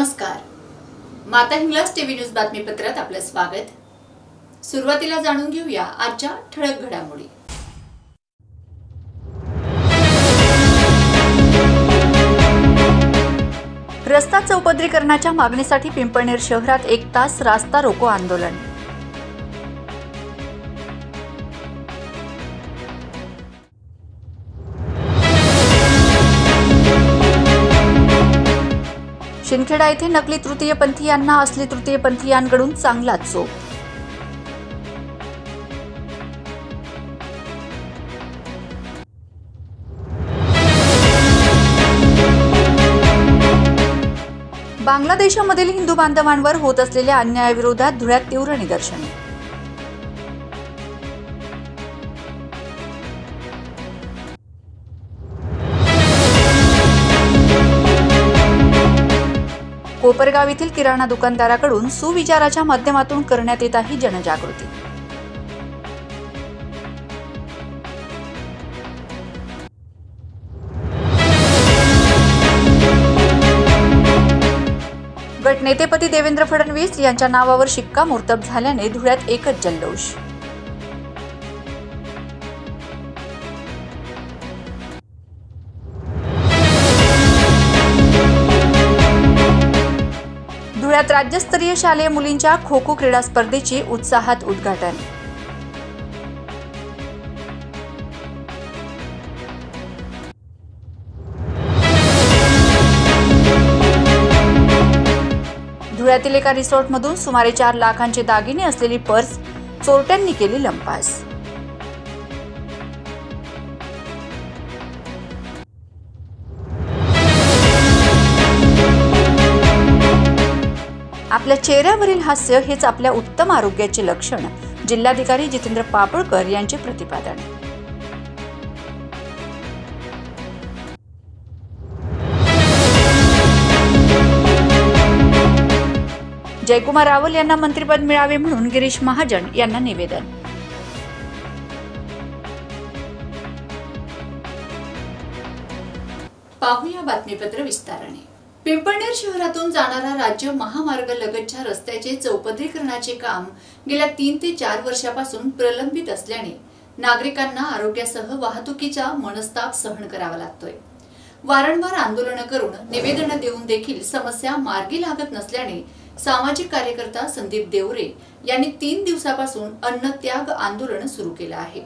नमस्कार. माता Hinglaj TV news बातमीपत्रात आपलं स्वागत. सुरुवातीला जाणून घेऊया आजच्या ठळक घडामोडी. रस्ता चौपदरीकरणाच्या मागणीसाठी पिंपळनेर शहरात 1 तास रास्ता रोको आंदोलन. शिंदखेडा येथे नकली तृतीयपंथीयांना असली तृतीयपंथीयांकडून चांगलाच चोप. बांगलादेशामधील हिंदू बांधवांवर होत असलेल्या अन्यायाविरोधात धुळ्यात तीव्र निदर्शने. कोपरगाव येथील किराणा दुकानदाराकडून सुविचाराच्या माध्यमातून करण्यात येत आहे जनजागृती. गटनेतेपदी देवेंद्र फडणवीस यांच्या नावावर शिक्कामोर्तब झाल्याने धुळ्यात एकच जल्लोष. धुळ्यात राज्यस्तरीय शालेय मुलींच्या खो खो क्रीडा स्पर्धेची उत्साहात उद्घाटन. धुळ्यातील एका रिसॉर्टमधून सुमारे 4 लाखांचे दागिने असलेली पर्स चोरट्यांनी केली लंपास. आपल्या चेहऱ्यावरील हास्य हेच आपल्या उत्तम आरोग्याचे लक्षण, जिल्हाधिकारी जितेंद्र पापळकर यांचे प्रतिपादन. जयकुमार रावल यांना मंत्रिपद मिळावे म्हणून गिरीश महाजन यांना निवेदन. पाहूया बातमीपत्र विस्ताराने. पिंपळनेर शहरातून जाणारा राज्य महामार्ग लगतच्या रस्त्याचे चौपदरीकरणाचे काम गेल्या 3 ते 4 वर्षापासून प्रलंबित असल्याने नागरिकांना आरोग्यासह वाहतुकीचा मनस्ताप सहन करावा लागतोय. वारंवार आंदोलन करून निवेदन देऊन देखील समस्या मार्गी लागत नसल्याने सामाजिक कार्यकर्ता संदीप देवरे यांनी 3 दिवसापासून अन्नत्याग आंदोलन सुरू केलं आहे.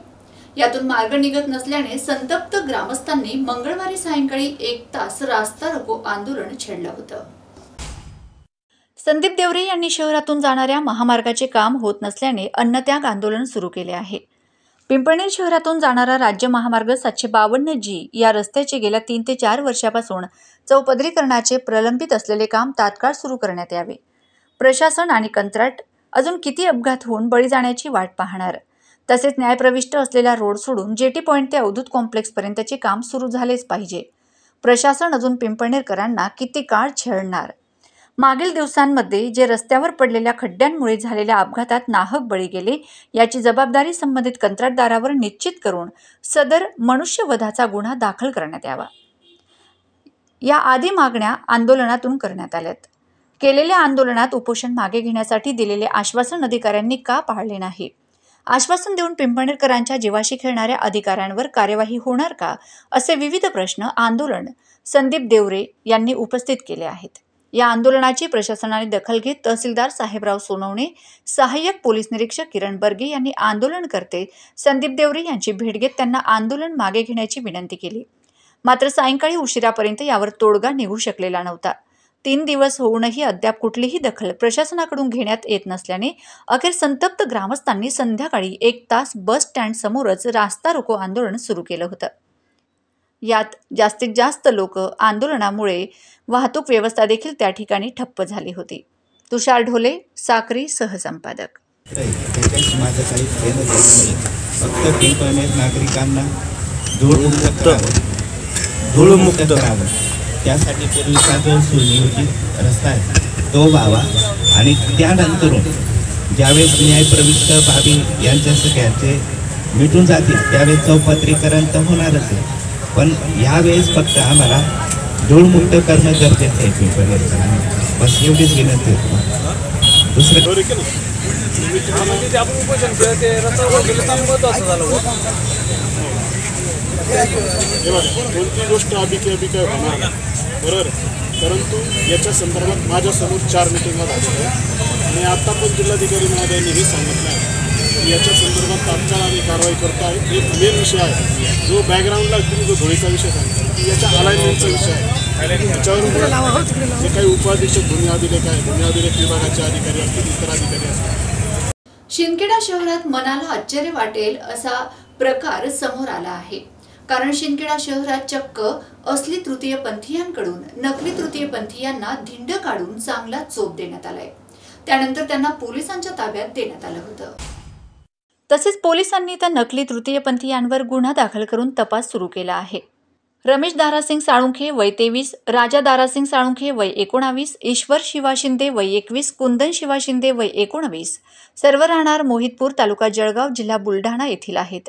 यातून मार्ग निघत नसल्याने संतप्त ग्रामस्थांनी मंगळवारी सायंकाळी 1 तास रास्ता रोको आंदोलन छेडलं होतं. संदीप देवरे यांनी शहरातून जाणाऱ्या महामार्गाचे काम होत नसल्याने अन्नत्याग आंदोलन सुरू केले आहे. पिंपळनेर शहरातून जाणारा राज्य महामार्ग 752G या रस्त्याचे गेल्या 3 ते 4 वर्षापासून चौपदरीकरणाचे प्रलंबित असलेले काम तात्काळ सुरू करण्यात यावे. प्रशासन आणि कंत्राट अजून किती अपघात होऊन बळी जाण्याची वाट पाहणार. तसेच न्यायप्रविष्ट असलेला रोड सोडून जेटी पॉइंट ते अवधूत कॉम्प्लेक्स पर्यंतचे काम सुरू झालेच पाहिजे. प्रशासन अजून पिंपळनेरकरांना किती काळ छेडणार. मागील दिवसांमध्ये जे रस्त्यावर पडलेल्या खड्ड्यांमुळे झालेल्या अपघातात नाहक बळी गेले याची जबाबदारी संबंधित कंत्राटदारावर निश्चित करून सदर मनुष्यवधाचा गुन्हा दाखल करण्यात यावा. या आदी मागण्या आंदोलनातून करण्यात आल्यात. केलेल्या आंदोलनात उपोषण मागे घेण्यासाठी दिलेले आश्वासन अधिकाऱ्यांनी का पाळले नाही. आश्वासन देऊन पिंपळनेरकरांच्या जीवाशी खेळणाऱ्या अधिकाऱ्यांवर कार्यवाही होणार का, असे विविध प्रश्न आंदोलन संदीप देवरे यांनी उपस्थित केले आहेत. या आंदोलनाची प्रशासनाने दखल घेत तहसीलदार साहेबराव सोनवणे, सहाय्यक पोलीस निरीक्षक किरण बर्गे यांनी आंदोलनकर्ते संदीप देवरे यांची भेट घेत त्यांना आंदोलन मागे घेण्याची विनंती केली. मात्र सायंकाळी उशिरापर्यंत यावर तोडगा निघू शकलेला नव्हता. 3 दिवस होऊनही अद्याप कुठलीही दखल प्रशासनाकडून घेण्यात येत नसल्याने अखेर संतप्त ग्रामस्थांनी संध्याकाळी 1 तास बस स्टँड समोरच रास्ता रोको आंदोलन सुरू केलं होतं. यात जास्तीत जास्त लोक आंदोलनामुळे वाहतूक व्यवस्था देखील त्या ठिकाणी ठप्प झाली होती. तुषार ढोले, साक्री सहसंपादक. त्यासाठी पूर्वीचा जो सुनियोजित रस्ता आहे तो व्हावा आणि त्यानंतरून ज्यावेळेस न्यायप्रविष्ट बाबी यांच्या सगळ्यांचे मिटून जातील त्यावेळेस चौपदरीकरण तर होणारच आहे. पण यावेळेस फक्त आम्हाला धूळमुक्त करणं गरजेचं आहे पिंपळनेरकरांना. बस एवढीच विनंती आहे. दुसरं आपण उपोषण केलं ते रस्त्यावर गेलं तर महत्त्वाचं झालं. कोणती गोष्ट अभिकय होणार नाही, बरोबर. परंतु याच्या संदर्भात माझ्यासमोर 4 मिटिंगा झाल्या आणि आता पण जिल्हाधिकारी महोदयांनी हे सांगितलं आहे की याच्या संदर्भात तात्काळ आम्ही कारवाई करतो आहे. एक मेन विषय आहे जो बॅकग्राऊंडला तुम्ही जो धुळीचा विषय सांगितला की याच्या अलाइनमेंटचा विषय आहे. त्याच्यावर जे काही उपाधीक्षक भूमी अभिलेख आहे, भूमी अभिलेख विभागाचे अधिकारी असतील, इतर अधिकारी असतील. शिंदखेडा शहरात मनाला आश्चर्य वाटेल असा प्रकार समोर आला आहे. कारण शिंदखेडा शहरात चक्क असली तृतीयपंथीयांकडून नकली तृतीयपंथीयांना धिंड काढून चांगला चोप देण्यात आलाय. त्यानंतर त्यांना पोलिसांच्या ताब्यात देण्यात आलं होतं. तसेच पोलिसांनी त्या नकली तृतीयपंथीयांवर गुन्हा दाखल करून तपास सुरू केला आहे. रमेश दारासिंग साळुंखे वय 23, राजा दारासिंग साळुंखे वय 19, ईश्वर शिवा शिंदे वय 21, कुंदन शिवा शिंदे वय 19, सर्व राहणार मोहितपूर तालुका जळगाव जिल्हा बुलढाणा येथील आहेत.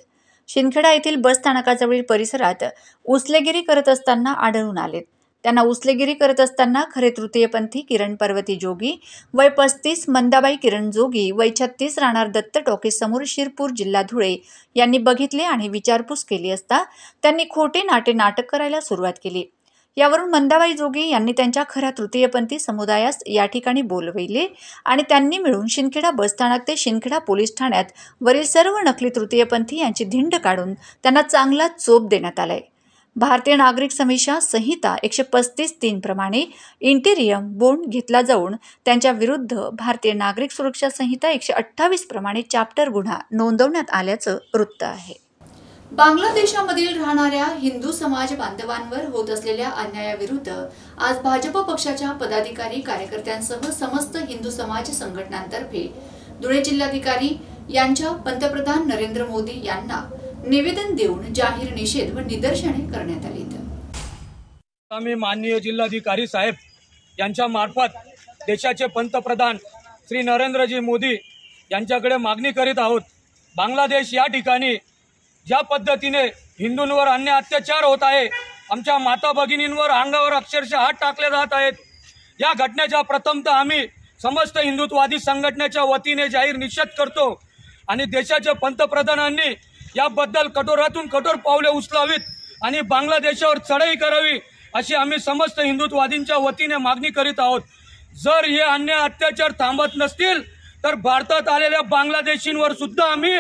शिंदखेडा येथील बस स्थानकाजवळील परिसरात उचलेगिरी करत असताना आढळून आलेत. त्यांना उचलेगिरी करत असताना खरे तृतीयपंथी किरण पर्वती जोगी वय 35, मंदाबाई किरण जोगी वय 36 राहणार दत्त टॉकीज समोर शिरपूर जिल्हा धुळे यांनी बघितले आणि विचारपूस केली असता त्यांनी खोटे नाटक करायला सुरुवात केली. यावरून मंदाबाई जोगी यांनी त्यांच्या खऱ्या तृतीयपंथी समुदायास या ठिकाणी बोलविले आणि त्यांनी मिळून शिंदखेडा बसस्थानक ते शिंदखेडा पोलीस ठाण्यात वरील सर्व नकली तृतीयपंथी यांची धिंड काढून त्यांना चांगला चोप देण्यात आलाय. भारतीय नागरिक संहिता संहिता 135(3) प्रमाणे इंटेरियम बोंड घेतला जाऊन त्यांच्या विरुद्ध भारतीय नागरिक सुरक्षा संहिता 128 प्रमाणे चॅप्टर गुन्हा नोंदवण्यात आल्याचं वृत्त आहे. बांगलादेशामधील राहणाऱ्या हिंदू समाज बांधवांवर होत असलेल्या अन्यायाविरुद्ध आज भाजप पक्षाच्या पदाधिकारी कार्यकर्त्यांसह समस्त हिंदू समाज संघटनांतर्फे धुळे जिल्हाधिकारी यांच्या पंतप्रधान नरेंद्र मोदी यांना निवेदन देऊन जाहीर निषेध व निदर्शने करण्यात आली. आम्ही माननीय जिल्हाधिकारी साहेब यांच्या मार्फत देशाचे पंतप्रधान श्री नरेंद्रजी मोदी यांच्याकडे मागणी करीत आहोत. बांगलादेश या ठिकाणी ज्या पद्धतीने हिंदूंवर अन्याय अत्याचार होत आहे, आमच्या माता भगिनींवर अंगावर अक्षरशः हात टाकले जात आहेत, या घटनेचा प्रथमतः आम्ही समस्त हिंदुत्ववादी संघटनेच्या वतीने जाहीर निषेध करतो आणि देशाच्या पंतप्रधानांनी याबद्दल कठोरातून कठोर पावले उचलावीत आणि बांगलादेशावर चढाई करावी अशी आम्ही समस्त हिंदुत्ववादींच्या वतीने मागणी करीत आहोत. जर हे अन्याय अत्याचार थांबत नसतील तर भारतात आलेल्या बांगलादेशींवर सुद्धा आम्ही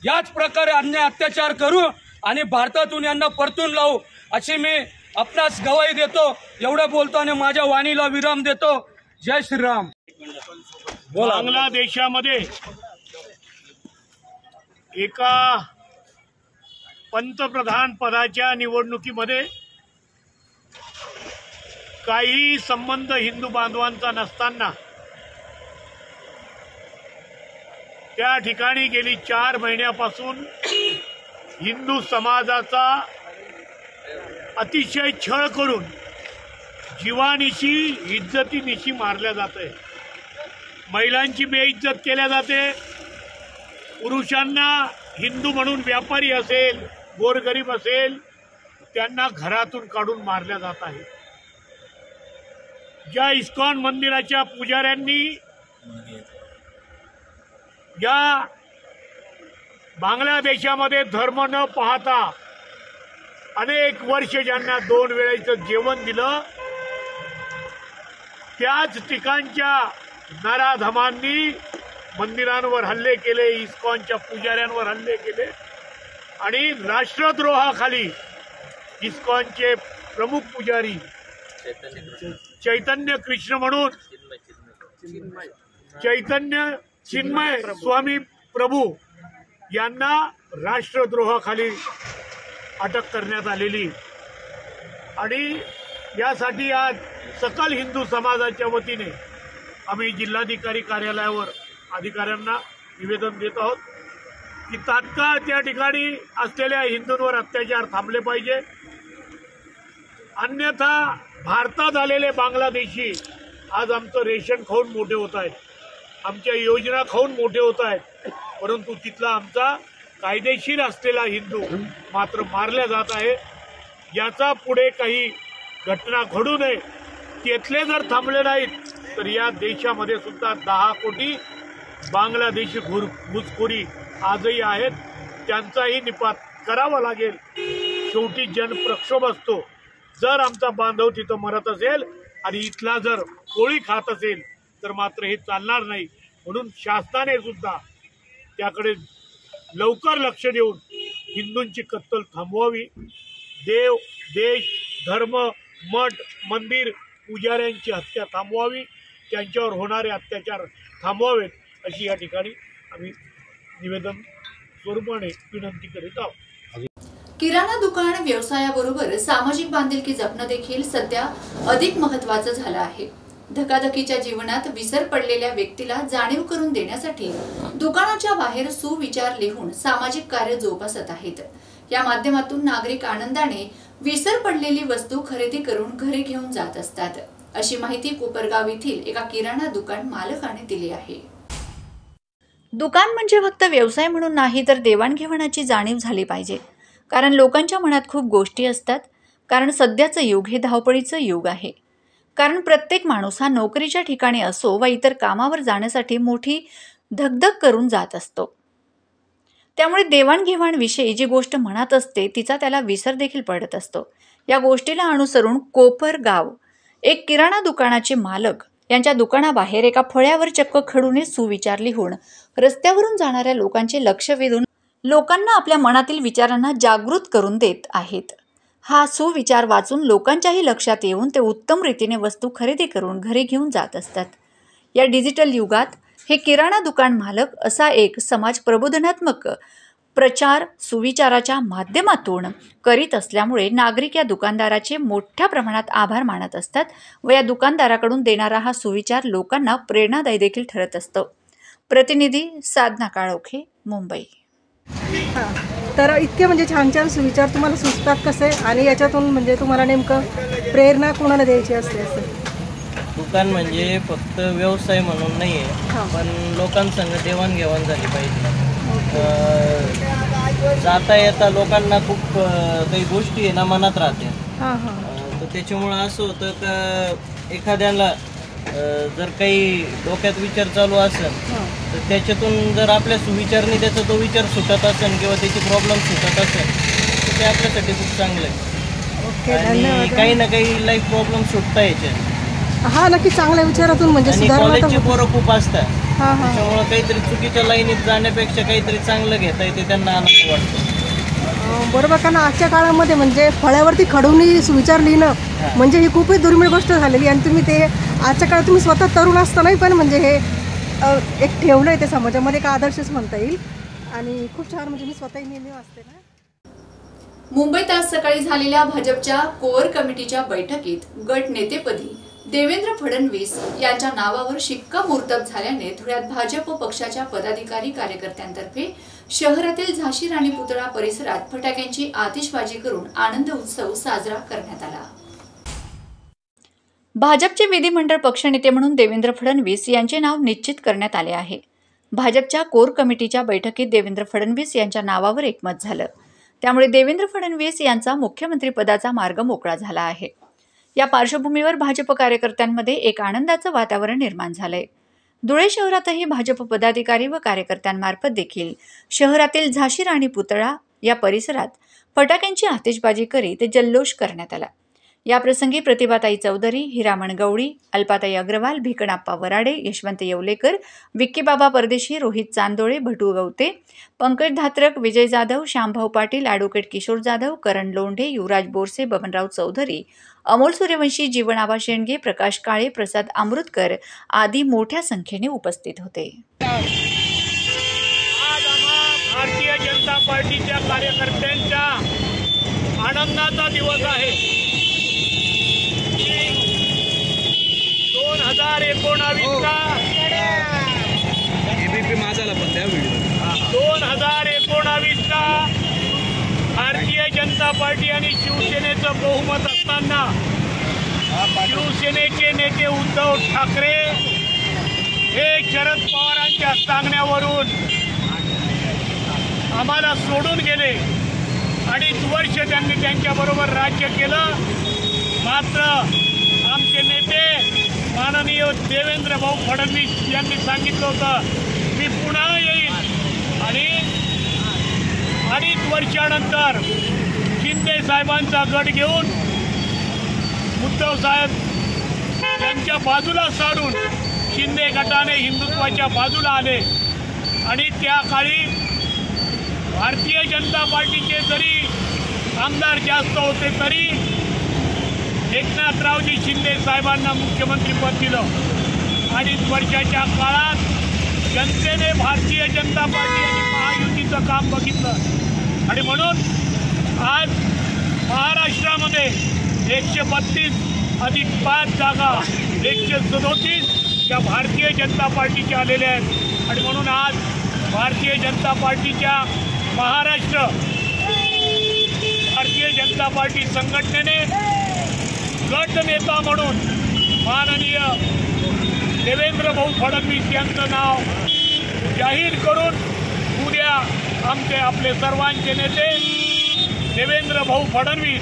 याच प्रकारे अन्याय अत्याचार करू आणि भारतातून यांना परतून लावू अशी मी आपणास गवाही देतो. एवढं बोलतो आणि माझ्या वाणीला विराम देतो. जय श्रीराम. बांगलादेशामध्ये एका पंतप्रधान पदाच्या निवडणुकीमध्ये काही संबंध हिंदू बांधवांचा नसताना त्या ठिकाणी गेली 4 महिन्यापासून हिंदू समाजाचा अतिशय छळ करून जीवानिशी इज्जतीनिशी मारल्या जाते. महिलांची बेइज्जत केल्या जाते. पुरुषांना हिंदू म्हणून व्यापारी असेल, गोरगरीब असेल, त्यांना घरातून काढून मारल्या जात आहे. ज्या इस्कॉन मंदिराच्या पुजाऱ्यांनी या बांगलादेशामध्ये धर्म न पाहता अनेक वर्ष ज्यांना 2 वेळेचं जेवण दिलं, त्याच ठिकाणच्या नराधमांनी मंदिरांवर हल्ले केले, इस्कॉनच्या पुजाऱ्यांवर हल्ले केले आणि राष्ट्रद्रोहाखाली इस्कॉनचे प्रमुख पुजारी चैतन्य कृष्ण म्हणून चिन्मय स्वामी प्रभू यांना राष्ट्रद्रोहाखाली अटक करण्यात आलेली आणि यासाठी आज सकल हिंदू समाजाच्या वतीने आम्ही जिल्हाधिकारी कार्यालयावर अधिकाऱ्यांना निवेदन देत आहोत की तात्काळ त्या ठिकाणी असलेल्या हिंदूंवर अत्याचार थांबले पाहिजे. अन्यथा भारतात आलेले बांगलादेशी आज आमचं रेशन खाऊन मोठे होत आहेत, आमच्या योजना खाऊन मोठे होत आहेत, परंतु तिथला आमचा कायदेशीर असलेला हिंदू मात्र मारला जात आहे. याचा पुढे काही घटना घडू नये, तिथले जर थांबले नाहीत तर या देशामध्ये सुद्धा 10 कोटी बांगलादेशी घुसखोरी आजही आहेत, त्यांचाही निपात करावा लागेल। शेवटी जनप्रक्षोभ असतो। जर आमचा बांधव तिथं मरत असेल आणि इथला जर पोळी खात असेल तर मात्र हे चालणार नाही। म्हणून शासनाने सुद्धा त्याकडे लवकर लक्ष देऊन हिंदूंची कत्तल थांबवावी, देव, देश, धर्म, मठ, मंदिर, पुजाऱ्यांची हत्या थांबवावी, त्यांच्यावर होणारे अत्याचार थांबवावेत, अशी या ठिकाणी आम्ही निवेदन स्वरूपाने विनंती करीत आहोत। किराणा दुकान व्यवसायाबरोबर सामाजिक बांधिलकी जपणं देखील सध्या अधिक महत्त्वाचं झालं आहे। धकाधकीच्या जीवनात विसर पडलेल्या व्यक्तीला जाणीव करून देण्यासाठी दुकानाच्या बाहेर सुविचार लिहून सामाजिक कार्य जोपासत आहेत। या माध्यमातून नागरिक आनंदाने विसर पडलेली वस्तू खरेदी करून घरी घेऊन जात असतात, अशी माहिती कोपरगाव येथील एका किराणा दुकान मालकाने दिली आहे। दुकान म्हणजे फक्त व्यवसाय म्हणून नाही तर देवाणघेवाणाची जाणीव झाली पाहिजे, कारण लोकांच्या मनात खूप गोष्टी असतात। कारण सध्याचं युग हे धावपळीचं युग आहे। कारण प्रत्येक माणूस हा नोकरीच्या ठिकाणी असो वा इतर कामावर जाण्यासाठी मोठी धगधग करून जात असतो। त्यामुळे देवाणघेवाण विषयी जी गोष्ट मनात असते तिचा त्याला विसर देखील पडत असतो। या गोष्टीला अनुसरून कोपरगाव एक किराणा दुकानाचे मालक यांच्या दुकानाबाहेर एका फळ्यावर चक्क खडूने सुविचार लिहून रस्त्यावरून जाणाऱ्या लोकांचे लक्ष वेधून लोकांना आपल्या मनातील विचारांना जागृत करून देत आहेत। हा सुविचार वाचून लोकांच्याही लक्षात येऊन ते उत्तम रीतीने वस्तू खरेदी करून घरी घेऊन जात असतात। या डिजिटल युगात हे किराणा दुकान मालक असा एक समाज प्रबोधनात्मक प्रचार सुविचाराच्या माध्यमातून करीत असल्यामुळे नागरिक या दुकानदाराचे मोठ्या प्रमाणात आभार मानत असतात व या दुकानदाराकडून देणारा हा सुविचार लोकांना प्रेरणादायी देखील ठरत असतो। प्रतिनिधी साधना काळोखे, मुंबई। तर इतके म्हणजे छान छान सुविचार तुम्हाला सुचतात कसे आणि याच्यातून म्हणजे तुम्हाला नेमकं प्रेरणा कोणाला द्यायची असते? असं दुकान म्हणजे फक्त व्यवसाय म्हणून नाही आहे, पण लोकांसंग देवाणघेवाण झाली पाहिजे। जाता येता लोकांना खूप काही गोष्टी आहे ना मनात राहते, तर त्याच्यामुळं असं होतं का एखाद्याला जर काही डोक्यात विचार चालू असेल तर त्याच्यातून जर आपल्या सुविचारने त्याचा तो विचार सुटत असेल किंवा त्याची प्रॉब्लेम सुटत असेल तर ते आपल्यासाठी खूप चांगलं आहे। आणि काही ना काही लाईफ प्रॉब्लेम सुटता यायचे। हा, नक्की चांगल्या विचारातून म्हणजे कॉलेजची पोरं खूप असतात, त्याच्यामुळे काहीतरी चुकीच्या लाईनीत जाण्यापेक्षा काहीतरी चांगलं घेता येते, त्यांना आनंद वाटतो। बरोबर, कारण आजच्या काळामध्ये म्हणजे फळ्यावरती खडून सुविचार लिहिणं म्हणजे ही खूपच दुर्मिळ गोष्ट झालेली आणि तुम्ही ते आजच्या काळात तुम्ही स्वतः तरुण असतानाही पण म्हणजे हे एक ठेवलं आहे ते समाजामध्ये एक आदर्शच म्हणता येईल आणि खूप छान म्हणजे मी स्वतःही नेहमी वाचते ना। मुंबईत आज सकाळी झालेल्या भाजपच्या कोअर कमिटीच्या बैठकीत गट नेतेपदी देवेंद्र फडणवीस यांच्या नावावर शिक्कामोर्तब झाल्याने धुळ्यात भाजप पक्षाच्या पदाधिकारी कार्यकर्त्यांतर्फे शहरातील झाशी राणी पुतळा परिसरात फटाक्यांची आतिषबाजी करून आनंद उत्सव साजरा करण्यात आला। भाजपचे विधिमंडळ पक्षनेते म्हणून देवेंद्र फडणवीस यांचे नाव निश्चित करण्यात आले आहे। भाजपच्या कोर कमिटीच्या बैठकीत देवेंद्र फडणवीस यांच्या नावावर एकमत झालं, त्यामुळे देवेंद्र फडणवीस यांचा मुख्यमंत्रीपदाचा मार्ग मोकळा झाला आहे। या पार्श्वभूमीवर भाजप कार्यकर्त्यांमध्ये एक आनंदाचं वातावरण निर्माण झालंय। धुळे शहरातही भाजप पदाधिकारी व कार्यकर्त्यांमार्फत देखील शहरातील झाशी राणी पुतळा या परिसरात फटाक्यांची आतिषबाजी करीत जल्लोष करण्यात आला। याप्रसंगी प्रतिभाताई चौधरी, हिरामण गवळी, अल्पाताई अग्रवाल, भिकणाप्पा वराडे, यशवंत येवलेकर, विक्कीबाबा परदेशी, रोहित चांदोळे, भटू गवते, पंकज धात्रक, विजय जाधव, श्यामभाऊ पाटील, ॲडव्होकेट किशोर जाधव, करण लोंढे, युवराज बोरसे, बबनराव चौधरी, अमोल सूर्यवंशी, जीवनाबा शेंडगे, प्रकाश काळे, प्रसाद अमृतकर आदी मोठ्या संख्येने उपस्थित होते। भारतीय जनता पार्टीच्या कार्यकर्त्यांचा आनंदाचा दिवस आहे। 2019चा भारतीय जनता पार्टी आणि शिवसेनेचं बहुमत असताना शिवसेनेचे नेते उद्धव ठाकरे हे शरद पवारांच्या सांगण्यावरून आम्हाला सोडून गेले। 2.5 वर्ष त्यांनी त्यांच्याबरोबर राज्य केलं मात्र आमचे नेते माननीय देवेंद्र भाऊ फडणवीस यांनी सांगितलं होतं मी पुन्हा येईल आणि 2.5 वर्षानंतर शिंदे साहेबांचा गट घेऊन उद्धव साहेब यांच्या बाजूला सारून शिंदे गटाने हिंदुत्वाच्या बाजूला आले आणि त्या काळी भारतीय जनता पार्टीचे जरी आमदार जास्त होते तरी एकनाथरावजी शिंदे साहेबांना मुख्यमंत्रीपद दिलं. 2.5 वर्षाच्या काळात जनतेने भारतीय जनता पार्टी आणि महायुतीचं काम बघितलं आणि म्हणून आज महाराष्ट्रामध्ये 132 अधिक 5 जागा 137 त्या भारतीय जनता पार्टीच्या आलेल्या आहेत आणि म्हणून आज भारतीय जनता पार्टीच्या महाराष्ट्र भारतीय जनता पार्टी संघटनेने गट नेता म्हणून माननीय देवेंद्र भाऊ फडणवीस यांचं नाव जाहीर करून उद्या आपले सर्वांचे नेते देवेंद्र भाऊ फडणवीस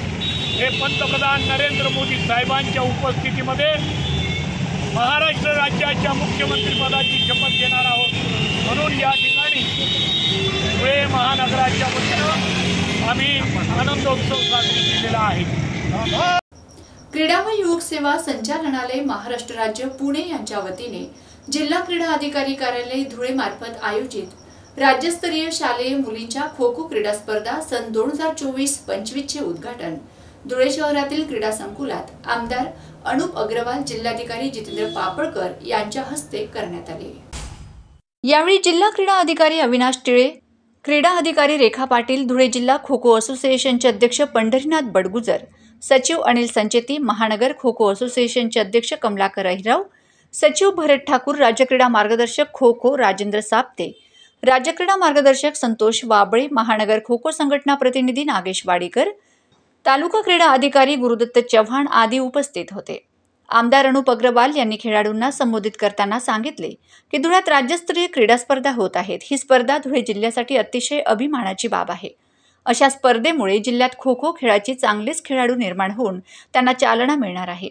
हे पंतप्रधान नरेंद्र मोदी साहेबांच्या उपस्थितीमध्ये महाराष्ट्र राज्याच्या मुख्यमंत्रीपदाची शपथ घेणार आहोत. म्हणून या ठिकाणी धुळे महानगराच्या वतीनं आम्ही आनंदोत्सव साजरी केलेला आहे. क्रीडा व युवक सेवा संचालनालय महाराष्ट्र राज्य पुणे यांच्या वतीने जिल्हा क्रीडा अधिकारी कार्यालय धुळे मार्फत आयोजित राज्यस्तरीय शालेय मुलींच्या खो खो क्रीडा स्पर्धा सन 2024-25 चे उद्घाटन धुळे शहरातील क्रीडा संकुलात आमदार अनुप अग्रवाल, जिल्हाधिकारी जितेंद्र पापळकर यांच्या हस्ते करण्यात आले. यावेळी जिल्हा क्रीडा अधिकारी अविनाश टिळे, क्रीडा अधिकारी रेखा पाटील, धुळे जिल्हा खो खो असोसिएशनचे अध्यक्ष पंढरीनाथ बडगुजर, सचिव अनिल संचेती, महानगर खो खो असोसिएशनचे अध्यक्ष कमलाकर अहिराव, सचिव भरत ठाकूर, राज्य क्रीडा मार्गदर्शक खो खो राजेंद्र साप्ते, राज्य क्रीडा मार्गदर्शक संतोष वाबळे, महानगर खो खो संघटना प्रतिनिधी नागेश वाडीकर, तालुका क्रीडा अधिकारी गुरुदत्त चव्हाण आदी उपस्थित होते. आमदार अनुप अग्रवाल यांनी खेळाडूंना संबोधित करताना सांगितले की धुळ्यात राज्यस्तरीय क्रीडा स्पर्धा होत आहेत. ही स्पर्धा धुळे जिल्ह्यासाठी अतिशय अभिमानाची बाब आहे. अशा स्पर्धेमुळे जिल्ह्यात खो खो खेळाची चांगलेच खेळाडू निर्माण होऊन त्यांना चालना मिळणार आहे.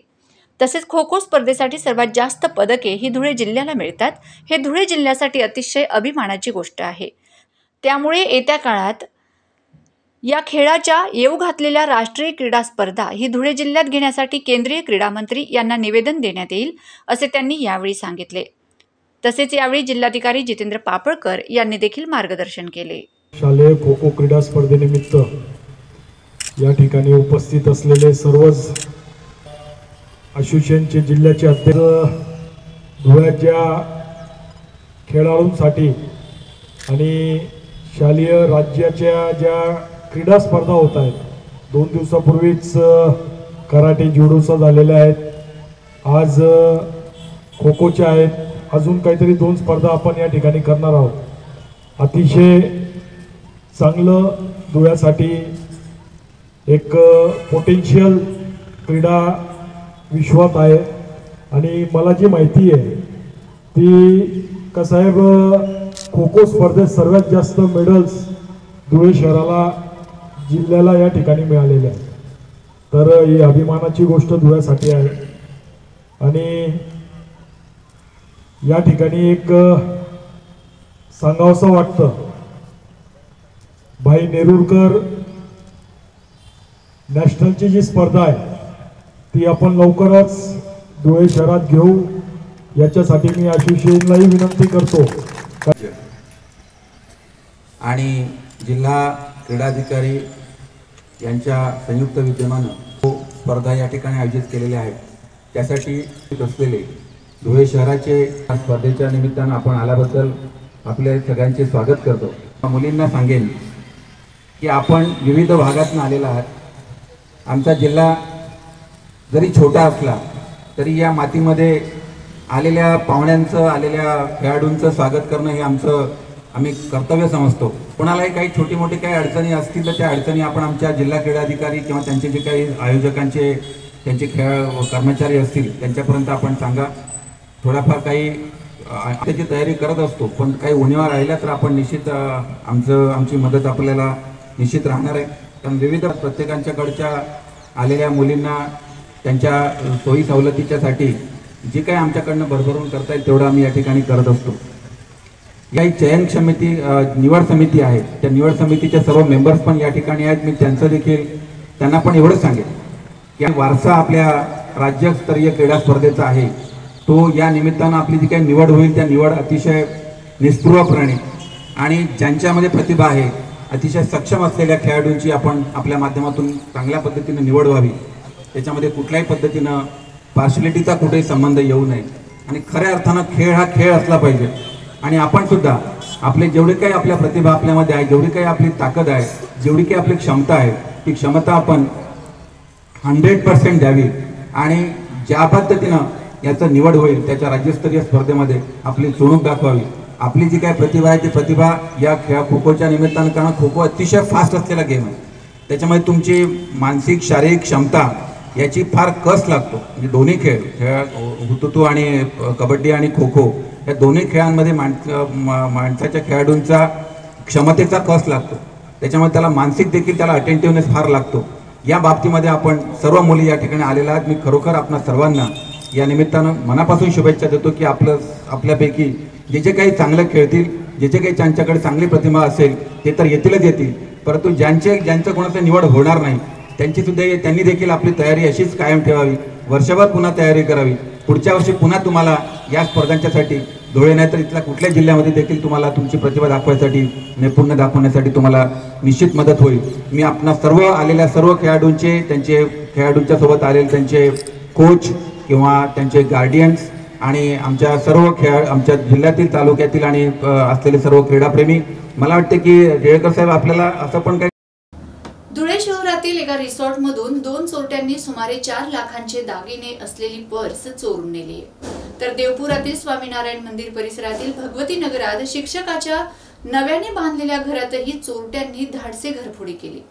तसेच खो खो स्पर्धेसाठी सर्वात जास्त पदके ही धुळे जिल्ह्याला मिळतात. हे धुळे जिल्ह्यासाठी अतिशय अभिमानाची गोष्ट आहे. त्यामुळे येत्या काळात या खेळाच्या येऊ घातलेल्या राष्ट्रीय क्रीडा स्पर्धा ही धुळे जिल्ह्यात घेण्यासाठी केंद्रीय क्रीडा मंत्री यांना निवेदन देण्यात येईल असे त्यांनी यावेळी सांगितले. तसेच यावेळी जिल्हाधिकारी जितेंद्र पापळकर यांनी देखील मार्गदर्शन केले. शालेय खो खो क्रीडा स्पर्धेनिमित्त या ठिकाणी उपस्थित असलेले सर्वच असोसिएशनचे जिल्ह्याचे अध्यक्ष, धुळ्याच्या खेळाडूंसाठी आणि शालेय राज्याच्या ज्या क्रीडा स्पर्धा होत आहेत, 2 दिवसापूर्वीच कराटे जुडोच्या झालेल्या आहेत, आज खो खोच्या आहेत, अजून काहीतरी 2 स्पर्धा आपण या ठिकाणी करणार आहोत. अतिशय चांगलं धुळ्यासाठी एक पोटेन्शियल क्रीडा विश्वात आहे. आणि मला जी माहिती आहे ती साहेब खो खो स्पर्धेत सर्वात जास्त मेडल्स धुळे शहराला जिल्ह्याला या ठिकाणी मिळालेले आहेत. तर ही अभिमानाची गोष्ट धुळ्यासाठी आहे. आणि या ठिकाणी एक सांगावंसं वाटतं, भाई नेरुरकर नॅशनलची जी स्पर्धा आहे ती आपण लवकरच धुळे शहरात घेऊ, याच्यासाठी मी असोसिएशनलाही विनंती करतो. आणि जिल्हा क्रीडाधिकारी यांच्या संयुक्त विद्यमानं स्पर्धा या ठिकाणी आयोजित केलेल्या आहेत. त्यासाठी असलेले धुळे शहराचे स्पर्धेच्या निमित्तानं आपण आल्याबद्दल आपल्या सगळ्यांचे स्वागत करतो. मुलींना सांगेन की आपण विविध भागातून आलेला आहात. आमचा जिल्हा जरी छोटा असला तरी या मातीमध्ये आलेल्या पाहुण्यांचं, आलेल्या खेळाडूंचं स्वागत करणं हे आम्ही कर्तव्य समजतो. कोणालाही काही छोटी मोठी काही अडचणी असतील तर त्या अडचणी आपण आमच्या जिल्हा क्रीडाधिकारी किंवा त्यांचे जे काही आयोजकांचे त्यांचे कर्मचारी असतील त्यांच्यापर्यंत आपण सांगा. थोडाफार काही त्याची तयारी करत असतो, पण काही उणिवा राहिल्या तर आपण निश्चित आमची मदत आपल्याला निश्चित राहणार आहे. कारण विविध प्रत्येकांच्याकडच्या आलेल्या मुलींना त्यांच्या सोयी सवलतीच्यासाठी जे काही आमच्याकडनं भरभरून करता येईल तेवढं आम्ही या ठिकाणी करत असतो. या चयन समिती निवड समिती आहे, त्या निवड समितीचे सर्व मेंबर्स पण या ठिकाणी आहेत. मी त्यांना पण एवढंच सांगेन की वारसा आपल्या राज्यस्तरीय क्रीडा स्पर्धेचा आहे, तो या निमित्तानं आपली जी काही निवड होईल त्या निवड अतिशय निस्पृहपणे आणि ज्यांच्यामध्ये प्रतिभा आहे अतिशय सक्षम असलेल्या खेळाडूंची आपण आपल्या माध्यमातून चांगल्या पद्धतीने निवड व्हावी. त्याच्यामध्ये कुठल्याही पद्धतीनं पार्शलिटीचा कुठेही संबंध येऊ नये आणि खऱ्या अर्थानं खेळ हा खेळ असला पाहिजे. आणि आपण सुद्धा आपले जेवढे काही आपल्या प्रतिभा आपल्यामध्ये आहे, जेवढी काही आपली ताकद आहे, जेवढी काही आपली क्षमता आहे, ती क्षमता आपण 100% द्यावी आणि ज्या पद्धतीनं याचं निवड होईल त्याच्या राज्यस्तरीय स्पर्धेमध्ये आपली चुणूक दाखवावी. आपली जी काही प्रतिभा आहे ती प्रतिभा या खो खोच्या निमित्तानं, कारण खो खो अतिशय फास्ट असलेला गेम आहे, त्याच्यामध्ये तुमची मानसिक शारीरिक क्षमता याची फार कस लागतो. म्हणजे दोन्ही खेळ हुतुतू आणि कबड्डी आणि खो खो या दोन्ही खेळांमध्ये माणसाच्या खेळाडूंचा क्षमतेचा कस लागतो, त्याच्यामध्ये त्याला मानसिक देखील त्याला अटेंटिव्हनेस फार लागतो. या बाबतीमध्ये आपण सर्व मुली या ठिकाणी आलेल्या आहेत. मी खरोखर आपणा सर्वांना या निमित्तानं मनापासून शुभेच्छा देतो की आपल्यापैकी जे काही चांगलं खेळतील, जे काही त्यांच्याकडे चांगली प्रतिभा असेल ते तर येतील, परंतु ज्यांचं कोणाचं निवड होणार नाही त्यांनी देखील आपली तयारी अशीच कायम ठेवावी. वर्षभर पुन्हा तयारी करावी. पुढच्या वर्षी पुन्हा तुम्हाला या स्पर्धांच्यासाठी धुळे नाही तर इथल्या कुठल्या जिल्ह्यामध्ये देखील तुम्हाला तुमची प्रतिभा दाखवायसाठी, नैपुण्य दाखवण्यासाठी तुम्हाला निश्चित मदत होईल. मी आपणा सर्व आलेल्या सर्व त्यांचे खेळाडूंच्या सोबत आलेले त्यांचे कोच किंवा त्यांचे गार्डियन्स आणि आमच्या सर्व आमच्या जिल्ह्यातील, तालुक्यातील आणि असलेले सर्व क्रीडाप्रेमी, मला वाटते की रेळकर साहेब आपल्याला असं पण काही. धुळे शहरातील एका रिसॉर्टमधून 2 चोरट्यांनी सुमारे 4 लाखांचे दागिने असलेली पर्स चोरून नेली. तर देवपुरातील स्वामीनारायण मंदिर परिसरातील भगवती नगरात शिक्षकाच्या नव्याने बांधलेल्या घरातही चोरट्यांनी धाडसी घरफोडी केली.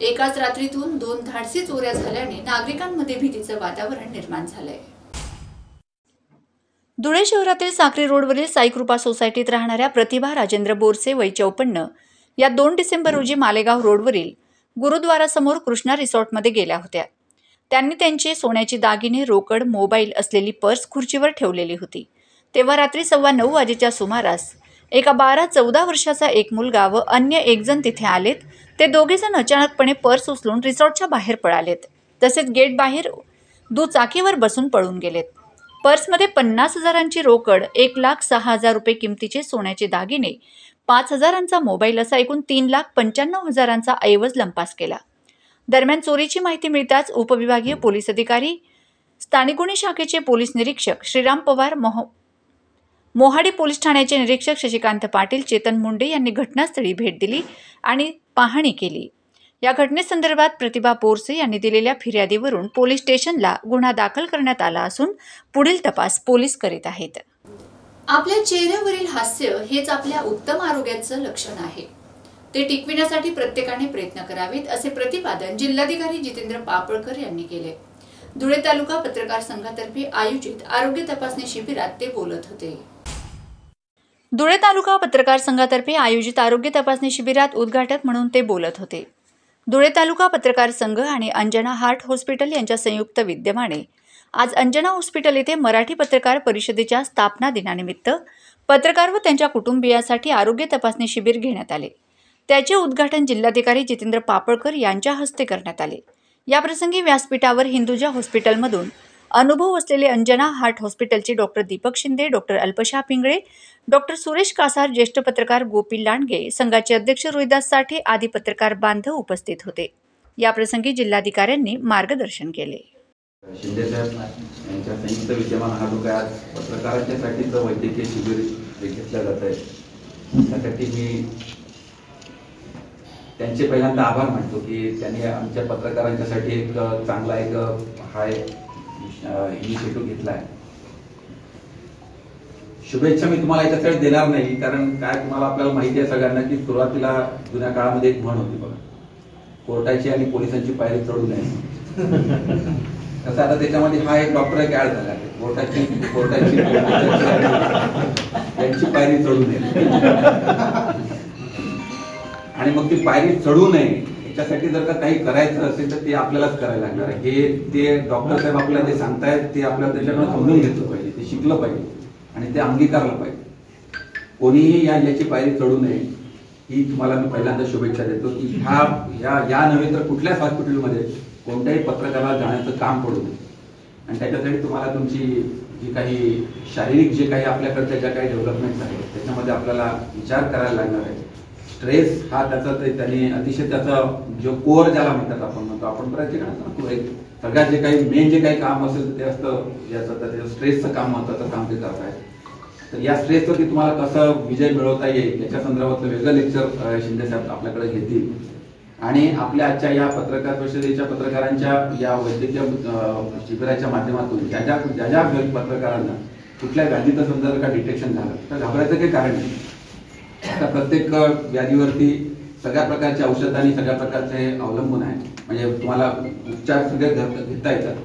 एकाच रात्रीतून 2 धाडसी चोऱ्या झाल्याने नागरिकांमध्ये भीतीचं वातावरण निर्माण झालंय. धुळे शहरातील साक्री रोडवरील साईकृपा सोसायटीत राहणाऱ्या प्रतिभा राजेंद्र बोरसे वय 54 या 2 डिसेंबर रोजी मालेगाव रोडवरील गुरुद्वारासमोर कृष्णा रिसॉर्टमध्ये गेल्या होत्या. त्यांनी त्यांचे सोन्याची दागिने, रोकड, मोबाईल असलेली पर्स खुर्चीवर ठेवलेली होती. तेव्हा रात्री 9:15 वाजेच्या सुमारास एका 12-14 वर्षाचा एक मुलगा व अन्य एक जण तिथे आलेत. ते दोघेजण अचानकपणे पर्स उचलून रिसॉर्टच्या बाहेर पळालेत. तसेच गेट बाहेर दुचाकीवर बसून पळून गेलेत. पर्समध्ये 50,000ची रोकड, 1,06,000 रुपये किमतीचे सोन्याचे दागिने, 5,000चा मोबाईल असा एकूण 3,95,000चा ऐवज लंपास केला. दरम्यान चोरीची माहिती मिळताच उपविभागीय पोलीस अधिकारी, स्थानिक गुन्हे शाखेचे पोलीस निरीक्षक श्रीराम पवार, मोहाडी पोलीस ठाण्याचे निरीक्षक शशिकांत पाटील, चेतन मुंडे यांनी घटनास्थळी भेट दिली आणि पाहणी केली. या घटनेसंदर्भात प्रतिभा बोरसे यांनी दिलेल्या फिर्यादीवरून पोलीस स्टेशनला गुन्हा दाखल करण्यात आला असून पुढील तपास पोलीस करीत आहेत. आपल्या चेहऱ्यावरील हास्य हेच आपल्या उत्तम आरोग्याचं लक्षण आहे. ते टिकविण्यासाठी प्रत्येकाने प्रयत्न करावेत असे प्रतिपादन जिल्हाधिकारी जितेंद्र पापळकर यांनी केले. धुळे तालुका पत्रकार संघातर्फे आयोजित आरोग्य तपासणी शिबिरात ते बोलत होते. धुळे तालुका पत्रकार संघातर्फे आयोजित आरोग्य तपासणी शिबिरात उद्घाटक म्हणून ते बोलत होते. धुळे तालुका पत्रकार संघ आणि अंजना हार्ट हॉस्पिटल यांच्या संयुक्त विद्यमाने आज अंजना हॉस्पिटल येथे मराठी पत्रकार परिषदेच्या स्थापना दिनानिमित्त पत्रकार व त्यांच्या कुटुंबियांसाठी आरोग्य तपासणी शिबिर घेण्यात आले. त्याचे उद्घाटन जिल्हाधिकारी जितेंद्र पापळकर यांच्या हस्ते करण्यात आले. याप्रसंगी व्यासपीठावर हिंदुजा हॉस्पिटलमधून अनुभव असलेले अंजना हार्ट हॉस्पिटलचे डॉक्टर दीपक शिंदे, डॉक्टर अल्पशा पिंगळे, डॉक्टर सुरेश कासार, ज्येष्ठ पत्रकार गोपी लांडगे, संघाचे अध्यक्ष रोहिदास साठे आदी पत्रकार बांधव उपस्थित होते. याप्रसंगी जिल्हाधिकाऱ्यांनी मार्गदर्शन केले. शिंदे साहेब यांच्या संयुक्त विद्यमान हा जो काय पत्रकारांच्यासाठीचं वैद्यकीय शिबिर घेतलं जात आहे त्यासाठी मी त्यांचे पहिल्यांदा आभार मानतो की त्यांनी आमच्या पत्रकारांच्यासाठी एक चांगला हा इनिशिएटिव्ह घेतला आहे. शुभेच्छा मी तुम्हाला याच्यासाठी देणार नाही, कारण काय तुम्हाला आपल्याला माहिती आहे सगळ्यांना की सुरुवातीला जुन्या काळामध्ये एक म्हण होती बघा, कोर्टाची आणि पोलिसांची पायरी चढू नये. तसं आता त्याच्यामध्ये हा एक डॉक्टर एक ऍड झाला आहे, कोर्टाची यांची पायरी चढू नये. आणि मग ती पायरी चढू नये याच्यासाठी जर का काही करायचं असेल तर ते आपल्यालाच करायला लागणार आहे. हे ते डॉक्टर साहेब आपल्याला जे सांगतायत ते आपल्याला त्याच्याकडून समजून घेतलं पाहिजे, ते शिकलं पाहिजे आणि ते अंगीकारलं पाहिजे. कोणीही याची पायरी चढू नये ही तुम्हाला मी पहिल्यांदा शुभेच्छा देतो की या नव्हे तर कुठल्याच हॉस्पिटलमध्ये कोणत्याही पत्रकाराला जाण्याचं काम पडू नये. आणि त्याच्यासाठी तुम्हाला तुमची जी काही शारीरिक जे काही आपल्याकडच्या ज्या काही डेव्हलपमेंट्स आहेत त्याच्यामध्ये आपल्याला विचार करायला लागणार आहे. स्ट्रेस हा त्याचा त्याने अतिशय त्याचा जो कोअर ज्याला म्हणतात आपण प्रत्येकानं सगळ्यात जे काही मेन जे काही काम असेल ते असतं याचं त्याचं स्ट्रेसचं काम महत्वाचं काम ते करत आहे. तर या स्ट्रेसवरती तुम्हाला कसं विजय मिळवता येईल याच्या संदर्भातलं वेगळं लेक्चर शिंदे साहेब आपल्याकडे घेतील. आणि आपल्या आजच्या या पत्रकार परिषदेच्या पत्रकारांच्या या वैद्यकीय शिबिराच्या माध्यमातून ज्या ज्या पत्रकारांना कुठल्या व्याधीचं समजा जर का डिटेक्शन झालं तर घाबरायचं काही कारण नाही. आता प्रत्येक व्याधीवरती सगळ्या प्रकारचे औषधांनी सगळ्या प्रकारचे अवलंबून आहे. म्हणजे तुम्हाला उपचार सगळे घेता येतात.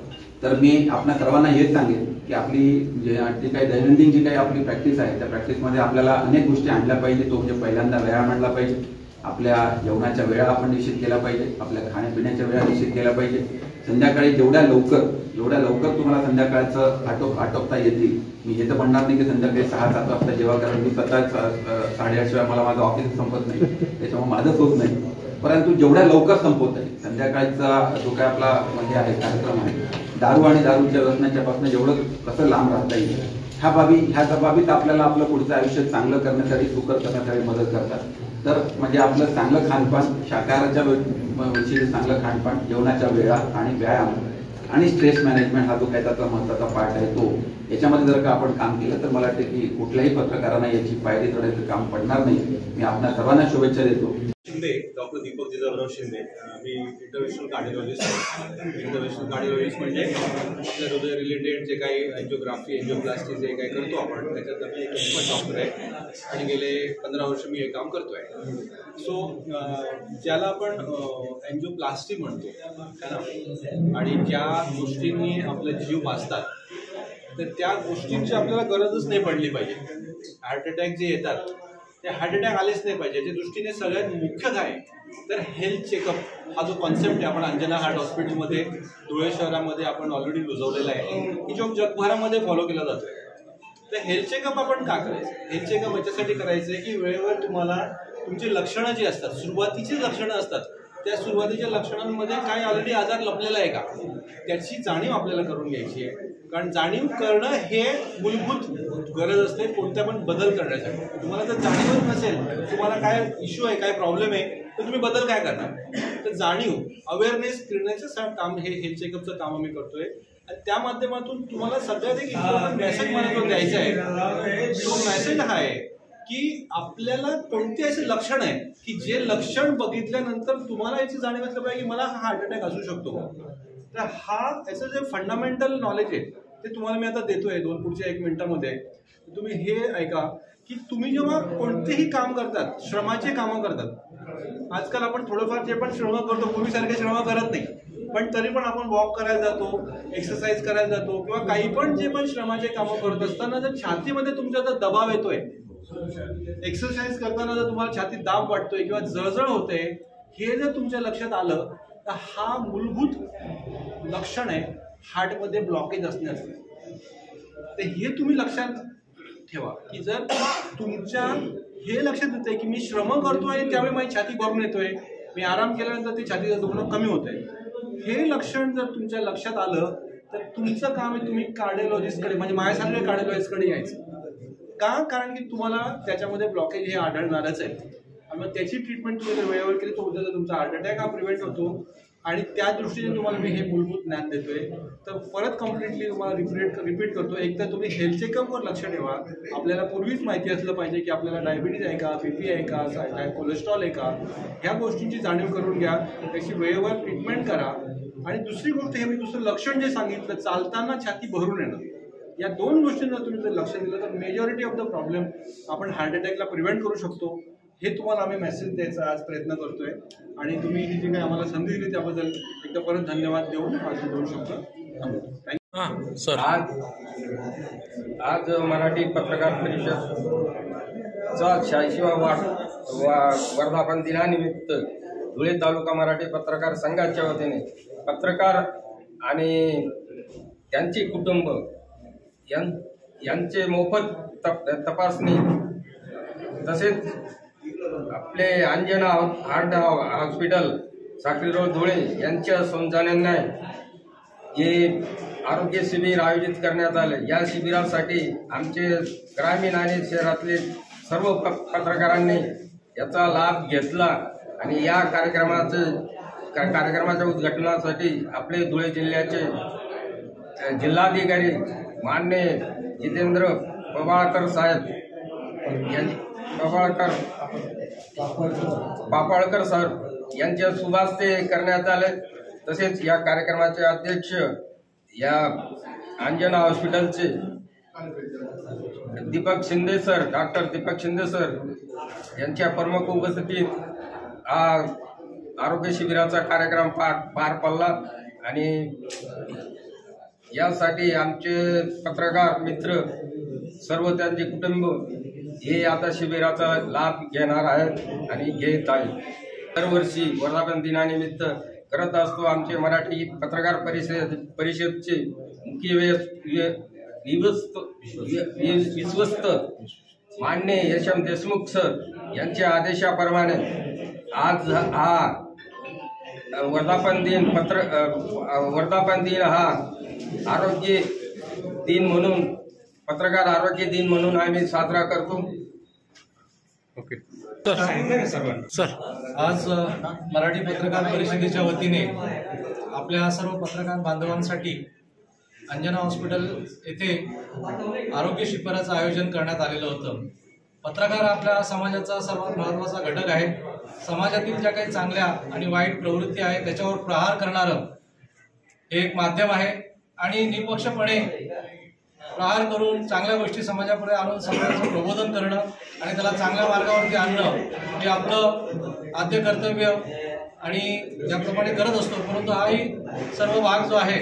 तर मी आपल्या सर्वांना हेच सांगेन की आपली जी काही दैनंदिन जी काही आपली प्रॅक्टिस आहे त्या प्रॅक्टिसमध्ये आपल्याला अनेक गोष्टी आणल्या पाहिजे. तो म्हणजे पहिल्यांदा व्यायाम आणला पाहिजे, आपल्या जेवणाच्या वेळा आपण निश्चित केल्या पाहिजे, आपल्या खाण्यापिण्याच्या वेळा निश्चित केल्या पाहिजे. संध्याकाळी जेवढ्या लवकर तुम्हाला संध्याकाळचं आटोपता येतील. मी हे तर म्हणणार नाही की संध्याकाळी 6-7 वाजता जेव्हा, कारण मी स्वतः 8:30 शिवाय मला माझं ऑफिस संपत नाही, त्याच्यामुळे माझंच होत नाही. परंतु जेवढ्या लवकर संपवता येईल संध्याकाळचा जो काय आपला म्हणजे आहे कार्यक्रम आहे, दारू आणि दारूच्या व्यसनाच्यापासून जेवढं कसं लांब राहता येईल ह्या बाबीत आपल्याला आपलं पुढचं आयुष्य चांगलं करण्यासाठी सुकर करण्यासाठी मदत करतात. तर म्हणजे आपलं चांगलं खानपान, शाकाहाराच्या विषयी चांगलं खानपान, जेवणाच्या वेळा आणि व्यायाम आणि स्ट्रेस मॅनेजमेंट हा जो काही त्याचा महत्त्वाचा पार्ट आहे तो याच्यामध्ये जर का आपण काम केलं तर मला वाटतं की कुठल्याही पत्रकारांना याची पायरी चढायचं काम पडणार नाही. मी आपल्या सर्वांना शुभेच्छा देतो. शिंदे, डॉक्टर दीपक जिजाऊराव शिंदे. मी इंटरव्हेन्शनल कार्डिओलॉजिस्ट आहे. इंटरव्हेन्शनल कार्डिओलॉजिस्ट म्हणजे आपल्या हृदय रिलेटेड जे काही एन्जिओग्राफी, एन्जिओप्लास्टी जे काही करतो आपण त्याच्यात मी एक एक्सपर्ट डॉक्टर आहे आणि गेले 15 वर्ष मी हे काम करतो आहे. सो ज्याला आपण एन्जिओप्लास्टी म्हणतो आणि ज्या गोष्टींनी आपले जीव वाचतात तर त्या गोष्टींची आपल्याला गरजच नाही पडली पाहिजे. हार्ट अटॅक जे येतात ते हार्ट अटॅक आलेच नाही पाहिजे. याच्या दृष्टीने सगळ्यात मुख्य काय तर हेल्थ चेकअप हा जो कॉन्सेप्ट आहे आपण अंजना हार्ट हॉस्पिटलमध्ये धुळे शहरामध्ये आपण ऑलरेडी रुजवलेला आहे की जो जगभरामध्ये फॉलो केला जातोय. तर हेल्थ चेकअप आपण का करायचं? हेल्थ चेकअप याच्यासाठी करायचं आहे की वेळेवर तुम्हाला तुमची लक्षणं जी असतात, सुरुवातीची लक्षणं असतात, त्या सुरुवातीच्या लक्षणांमध्ये काय ऑलरेडी आजार लपलेला आहे का त्याची जाणीव आपल्याला करून घ्यायची आहे. कारण जाणीव करणं हे मूलभूत गरज असते कोणत्या पण बदल करण्यासाठी. तुम्हाला जर जाणीवच नसेल तुम्हाला काय इश्यू आहे, काय प्रॉब्लेम आहे तर तुम्ही बदल काय करणार? तर जाणीव, अवेअरनेस करण्याचं काम हे हेल्थ चेकअपचं काम आम्ही करतोय. आणि त्या माध्यमातून तुम्हाला सगळ्यात एक इम्पॉर्टंट मेसेज मला द्यायचा आहे. तो मेसेज हा आहे की आपल्याला कोणते असे लक्षण आहे की जे लक्षण बघितल्यानंतर तुम्हाला याची जाणीव असलं पाहिजे की मला हा हार्ट अटॅक असू शकतो. तर याचं जे फंडामेंटल नॉलेज आहे ते तुम्हाला मी आता देतोय पुढच्या 1 मिनिटामध्ये. तुम्ही हे ऐका की तुम्ही जेव्हा कोणतेही काम करतात, श्रमाचे कामं करतात, आजकाल आपण थोडंफार जे पण श्रम करतो पूर्वीसारखे श्रम करत नाही, पण तरी पण आपण वॉक करायला जातो, एक्सरसाइज करायला जातो किंवा काही पण जे पण श्रमाचे कामं करत असताना जर छातीमध्ये तुमचा जर दबाव येतोय, एक्सरसाइज करताना जर तुम्हाला छातीत दाब वाटतोय किंवा जळजळ होते, हे जर तुमच्या लक्षात आलं तर हा मूलभूत लक्षण आहे हार्टमध्ये ब्लॉकेज असण्याचं. तर हे तुम्ही लक्षात ठेवा की जर तुमच्या हे लक्षात येतंय की मी श्रम करतोय त्यावेळी माझी छाती भरून येतोय, मी आराम केल्यानंतर ती छातीचं दुखणं कमी होतंय, हे लक्षण जर तुमच्या लक्षात आलं तर तुमचं काम आहे तुम्ही कार्डिओलॉजिस्टकडे म्हणजे माझ्यासारख्या कार्डिओलॉजिस्टकडे यायचं. का? कारण की तुम्हाला त्याच्यामध्ये ब्लॉकेज हे आढळणारच आहे आणि मग त्याची ट्रीटमेंट तुम्ही जर वेळेवर केली तर उद्या तुमचा हार्ट अटॅक हा प्रिव्हेंट होतो. आणि त्या दृष्टीने तुम्हाला मी हे मूलभूत ज्ञान देतोय. तर परत कम्प्लिटली तुम्हाला रिपीट करतो. एक तर तुम्ही हेल्थ चेकअपवर लक्ष ठेवा. आपल्याला पूर्वीच माहिती असलं पाहिजे की आपल्याला डायबिटीज आहे का, बीपी आहे का, काय कोलेस्ट्रॉल आहे का, ह्या गोष्टींची जाणीव करून घ्या, त्याची वेळेवर ट्रीटमेंट करा. आणि दुसरी गोष्ट हे मी दुसरं लक्षण जे सांगितलं चालताना छाती भरून येणं, या 2 गोष्टींना तुम्ही जर लक्ष दिलं तर मेजॉरिटी ऑफ द प्रॉब्लेम आपण हार्ट अटॅकला प्रिव्हेंट करू शकतो. हे तुम्हाला आम्ही मेसेज द्यायचा आज प्रयत्न करतोय आणि तुम्ही ही जी काही आम्हाला संधी दिली त्याबद्दल एकदा परत धन्यवाद देऊन माझे 2 शब्द थांबवतो. सर आज मराठी पत्रकार परिषदचा 86वा वर्धापन दिनानिमित्त धुळे तालुका मराठी पत्रकार संघाच्या वतीने पत्रकार आणि त्यांची कुटुंब यांचे मोफत तपासणी तसेच आपले Anjana heart hospital Sakri road Dhule यांच्या सौजन्याने हे आरोग्य शिबिर आयोजित करण्यात आले। या शिबिरासाठी आमचे ग्रामीण आणि शहरातले सर्व पत्रकारांनी याचा लाभ घेतला आणि या कार्यक्रमाच्या उद्घाटनासाठी आपले धुळे जिल्ह्याचे जिल्हाधिकारी माननीय जितेंद्र पवाळकर साहेब पापळकर सर यांच्या शुभास्ते करण्यात आले। तसेच या कार्यक्रमाचे अध्यक्ष या अंजना हॉस्पिटलचे Deepak Shinde sir, doctor Deepak Shinde sir यांच्या प्रमुख उपस्थितीत हा आरोग्य शिबिराचा कार्यक्रम पार पडला आणि यासाठी आमचे पत्रकार मित्र सर्व त्यांचे कुटुंब हे आता शिबिराचा लाभ घेणार आहेत आणि घेत आहेत। दरवर्षी वर्धापन दिनानिमित्त करत असतो आमचे मराठी पत्रकार परिषदचे मुख्य विश्वस्त माननीय यशवंत देशमुख सर यांच्या आदेशाप्रमाणे आज हा वर्धापन दिन हा आरोग्य दिन म्हणून पत्रकार आरोग्य दिन म्हणून आम्ही साजरा करतो। ओके सर, आज मराठी पत्रकार परिषदेच्या वतीने आपल्या सर्व पत्रकार बांधवांसाठी अंजना हॉस्पिटल येथे आरोग्य शिबिराचं आयोजन करण्यात आलेलं होतं। पत्रकार आपल्या समाजाचा सर्वात महत्त्वाचा घटक आहे। समाजातील ज्या काही चांगल्या आणि वाईट प्रवृत्ती आहेत त्याच्यावर प्रहार करणारं हे एक माध्यम आहे आणि निपक्षपणे प्रहार करून चांगल्या गोष्टी समाजापुढे आणून समाजाचं प्रबोधन करणं आणि त्याला चांगल्या मार्गावरती आणणं हे आपलं आद्य कर्तव्य आणि ज्याप्रमाणे करत असतो। परंतु हाही सर्व भाग जो आहे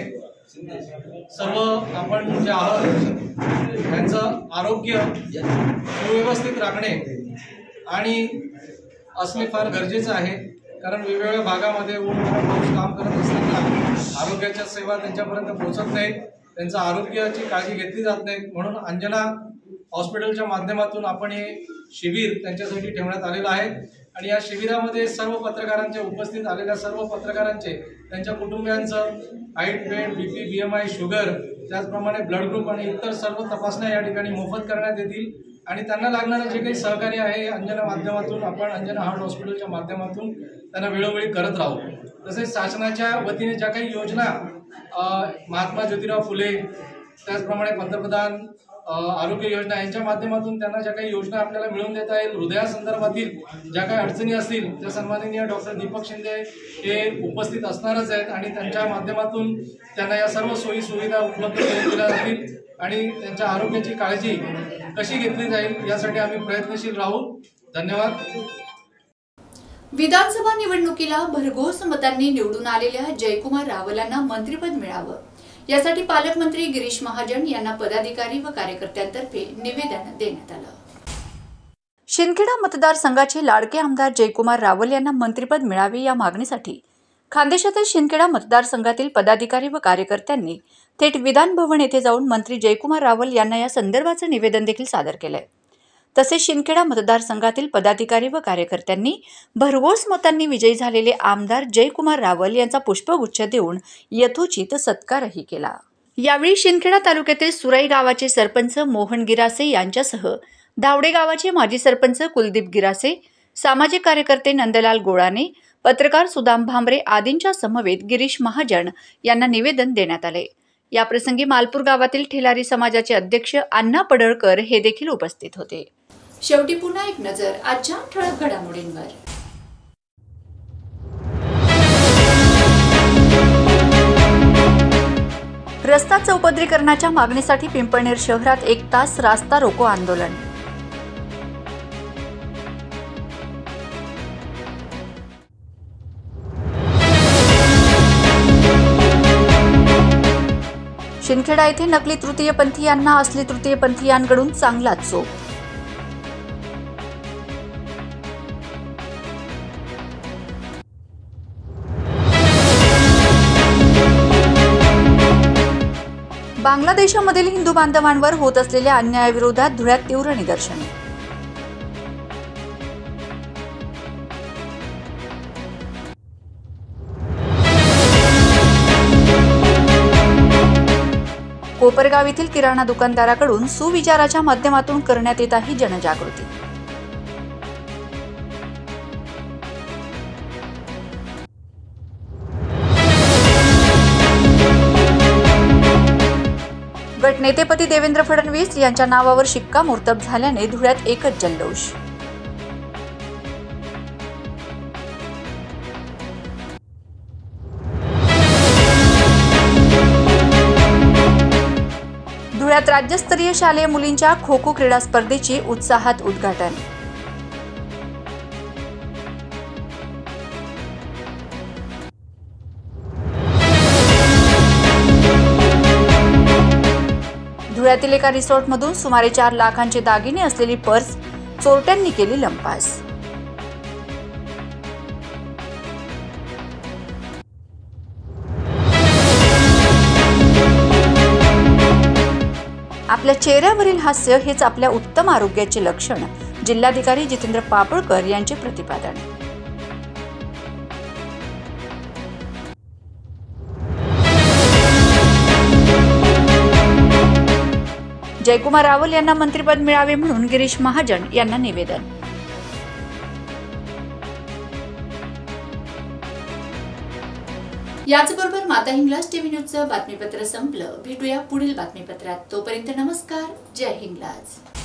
सर्व आपण जे आहोत त्यांचं आरोग्य सुव्यवस्थित राखणे आणि असणे फार गरजेचं आहे, कारण वेगवेगळ्या भागामध्ये पाऊस काम करत असताना आरोग्याच्या सेवा त्यांच्यापर्यंत पोहोचत नाहीत, त्यांचं आरोग्याची काळजी घेतली जात नाही। म्हणून अंजना हॉस्पिटलच्या माध्यमातून आपण हे शिबिर त्यांच्यासाठी ठेवण्यात आलेलं आहे आणि या शिबिरामध्ये सर्व पत्रकारांचे उपस्थित आलेल्या सर्व पत्रकारांचे त्यांच्या कुटुंबियांचं height, weight, BP, BMI, sugar त्याचप्रमाणे ब्लड ग्रुप आणि इतर सर्व तपासण्या या ठिकाणी मोफत करण्यात येतील आणि त्यांना लागणारं जे काही सहकार्य आहे अंजना माध्यमातून आपण अंजना हार्ट हॉस्पिटलच्या माध्यमातून त्यांना वेळोवेळी करत राहू। तसेच शासनाच्या वतीने ज्या काही योजना महात्मा ज्योतिराव फुले त्याचप्रमाणे पंतप्रधान आरोग्य योजना यांच्या माध्यमातून त्यांना ज्या काही योजना आपल्याला मिळवून देता येईल, हृदयासंदर्भातील ज्या काही अडचणी असतील त्या सन्माननीय डॉक्टर दीपक शिंदे हे उपस्थित असणारच आहेत आणि त्यांच्या माध्यमातून त्यांना या सर्व सोयी सुविधा उपलब्ध करून दिल्या जातील आणि त्यांच्या आरोग्याची काळजी कशी घेतली जाईल यासाठी आम्ही प्रयत्नशील राहू। धन्यवाद। विधानसभा निवडणुकीला भरघोस मतांनी निवडून आलेल्या जयकुमार रावल यांना मंत्रिपद मिळावं यासाठी पालकमंत्री गिरीश महाजन यांना पदाधिकारी व कार्यकर्त्यांतर्फे निवेदन देण्यात आलं। शिंदखेडा मतदारसंघाचे लाडके आमदार जयकुमार रावल यांना मंत्रिपद मिळावे या मागणीसाठी खान्देशातील शिंदखेडा मतदारसंघातील पदाधिकारी व कार्यकर्त्यांनी थेट विधान भवन येथे जाऊन मंत्री जयकुमार रावल यांना या संदर्भाचे निवेदन देखील सादर केले। तसेच शिंदखेडा मतदारसंघातील पदाधिकारी व कार्यकर्त्यांनी भरघोस मतांनी विजयी झालेले आमदार जयकुमार रावल यांचा पुष्पगुच्छ देऊन यथोचित सत्कारही केला। यावेळी शिंदखेडा तालुक्यातील सुराई गावाचे सरपंच मोहन गिरासे यांच्यासह धावडे गावाचे माजी सरपंच कुलदीप गिरासे, सामाजिक कार्यकर्ते नंदलाल गोळाने, पत्रकार सुदाम भांबरे आदींच्या समवेत गिरीश महाजन यांना निवेदन देण्यात आले। याप्रसंगी मालपूर गावातील ठेलारी समाजाचे अध्यक्ष अण्णा पडळकर हे देखील उपस्थित होते। शेवटी पुन्हा एक नजर आजच्या ठळक घडामोडींवर। रस्ता चौपदरीकरणाच्या मागणीसाठी पिंपळनेर शहरात 1 तास रास्ता रोको आंदोलन। शिंदखेडा येथे नकली तृतीयपंथीयांना असली तृतीयपंथीयांकडून चांगलाच चोप। बांगलादेशामधील हिंदू बांधवांवर होत असलेल्या अन्यायाविरोधात धुळ्यात तीव्र निदर्शने. कोपरगाव येथील किराणा दुकानदाराकडून सुविचाराच्या माध्यमातून करण्यात येत आहे जनजागृती. गटनेतेपती देवेंद्र फडणवीस यांच्या नावावर शिक्कामोर्तब झाल्याने धुळ्यात एकच जल्लोष. धुळ्यात राज्यस्तरीय शालेय मुलींच्या खो खो क्रीडा स्पर्धेची उत्साहात उद्घाटन. धुळ्यातील एका रिसॉर्टमधून सुमारे 4 लाखांचे दागिने असलेली पर्स चोरट्यांनी केली लंपास. आपल्या चेहऱ्यावरील हास्य हेच आपल्या उत्तम आरोग्याचे लक्षण, जिल्हाधिकारी जितेंद्र पापळकर यांचे प्रतिपादन. जयकुमार रावल यांना मंत्रिपद मिळावे म्हणून गिरीश महाजन यांना निवेदन. याचबरोबर माता हिंगलाज टीव्ही न्यूजचं बातमीपत्र संपलं. भेटूया पुढील बातमीपत्रात. तोपर्यंत नमस्कार. जय हिंगलाज.